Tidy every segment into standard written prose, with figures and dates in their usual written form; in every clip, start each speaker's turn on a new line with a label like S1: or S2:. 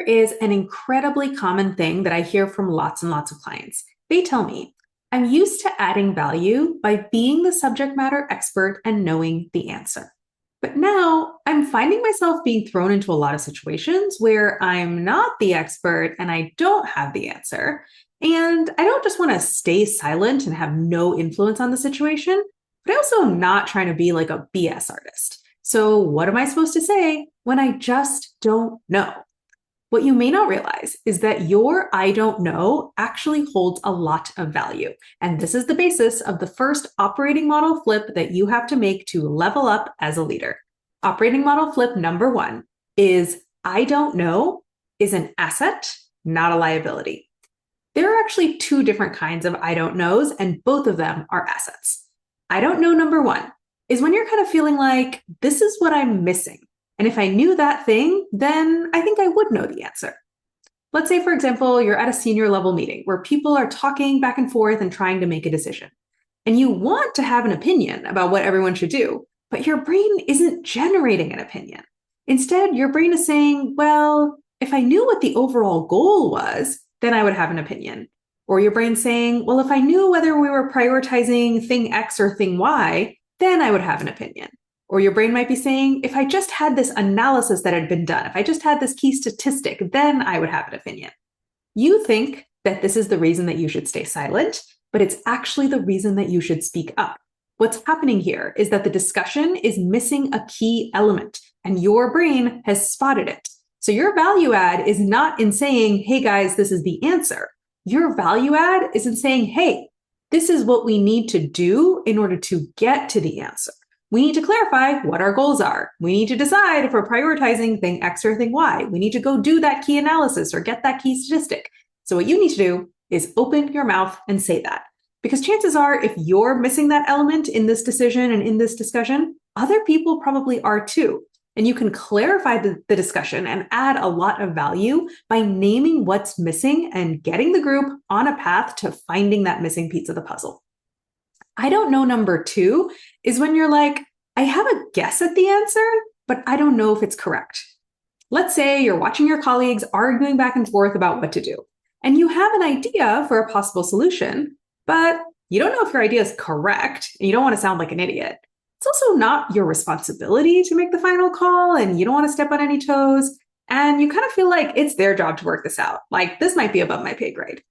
S1: is an incredibly common thing that I hear from lots and lots of clients. They tell me, I'm used to adding value by being the subject matter expert and knowing the answer. But now I'm finding myself being thrown into a lot of situations where I'm not the expert and I don't have the answer. And I don't just want to stay silent and have no influence on the situation, but I also am not trying to be like a BS artist. So what am I supposed to say when I just don't know? What you may not realize is that your I don't know actually holds a lot of value. And this is the basis of the first operating model flip that you have to make to level up as a leader. Operating model flip number 1 is I don't know is an asset, not a liability. There are actually 2 different kinds of I don't knows, and both of them are assets. I don't know number 1 is when you're kind of feeling like this is what I'm missing. And if I knew that thing, then I think I would know the answer. Let's say, for example, you're at a senior level meeting where people are talking back and forth and trying to make a decision. And you want to have an opinion about what everyone should do, but your brain isn't generating an opinion. Instead, your brain is saying, well, if I knew what the overall goal was, then I would have an opinion. Or your brain's saying, well, if I knew whether we were prioritizing thing X or thing Y, then I would have an opinion. Or your brain might be saying, if I just had this analysis that had been done, if I just had this key statistic, then I would have an opinion. You think that this is the reason that you should stay silent, but it's actually the reason that you should speak up. What's happening here is that the discussion is missing a key element, and your brain has spotted it. So your value add is not in saying, hey guys, this is the answer. Your value add is in saying, hey, this is what we need to do in order to get to the answer. We need to clarify what our goals are. We need to decide if we're prioritizing thing X or thing Y. We need to go do that key analysis or get that key statistic. So what you need to do is open your mouth and say that. Because chances are, if you're missing that element in this decision and in this discussion, other people probably are too. And you can clarify the discussion and add a lot of value by naming what's missing and getting the group on a path to finding that missing piece of the puzzle. I don't know number 2 is when you're like, I have a guess at the answer, but I don't know if it's correct. Let's say you're watching your colleagues arguing back and forth about what to do, and you have an idea for a possible solution, but you don't know if your idea is correct, and you don't want to sound like an idiot. It's also not your responsibility to make the final call, and you don't want to step on any toes, and you kind of feel like it's their job to work this out. Like, this might be above my pay grade.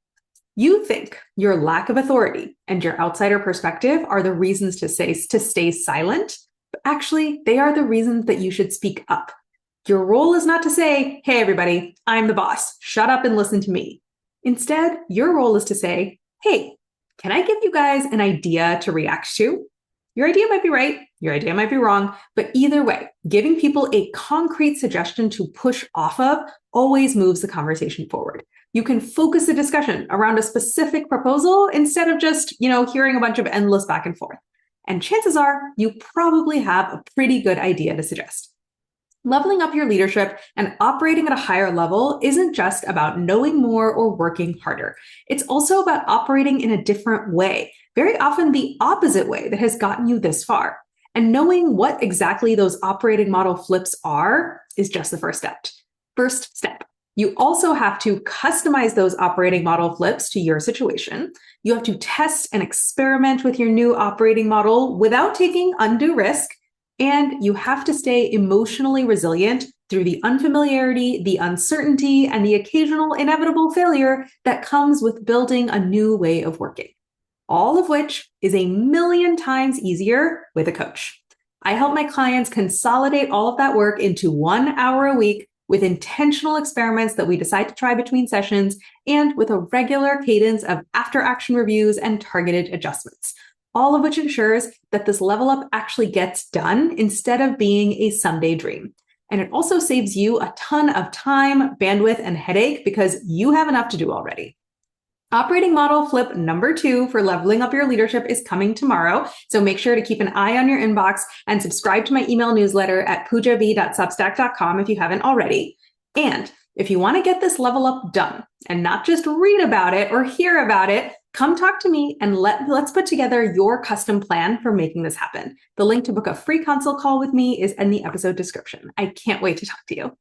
S1: You think your lack of authority and your outsider perspective are the reasons to stay silent, but actually they are the reasons that you should speak up. Your role is not to say, hey, everybody, I'm the boss. Shut up and listen to me. Instead, your role is to say, hey, can I give you guys an idea to react to? Your idea might be right, your idea might be wrong, but either way, giving people a concrete suggestion to push off of always moves the conversation forward. You can focus the discussion around a specific proposal instead of just, hearing a bunch of endless back and forth. And chances are you probably have a pretty good idea to suggest. Leveling up your leadership and operating at a higher level isn't just about knowing more or working harder. It's also about operating in a different way, very often the opposite way that has gotten you this far. And knowing what exactly those operating model flips are is just the first step. First step. You also have to customize those operating model flips to your situation. You have to test and experiment with your new operating model without taking undue risk. And you have to stay emotionally resilient through the unfamiliarity, the uncertainty, and the occasional inevitable failure that comes with building a new way of working. All of which is a million times easier with a coach. I help my clients consolidate all of that work into 1 hour a week with intentional experiments that we decide to try between sessions and with a regular cadence of after-action reviews and targeted adjustments, all of which ensures that this level up actually gets done instead of being a someday dream. And it also saves you a ton of time, bandwidth, and headache because you have enough to do already. Operating model flip number 2 for leveling up your leadership is coming tomorrow. So make sure to keep an eye on your inbox and subscribe to my email newsletter at poojav.substack.com if you haven't already. And if you want to get this level up done and not just read about it or hear about it, come talk to me and let's put together your custom plan for making this happen. The link to book a free consult call with me is in the episode description. I can't wait to talk to you.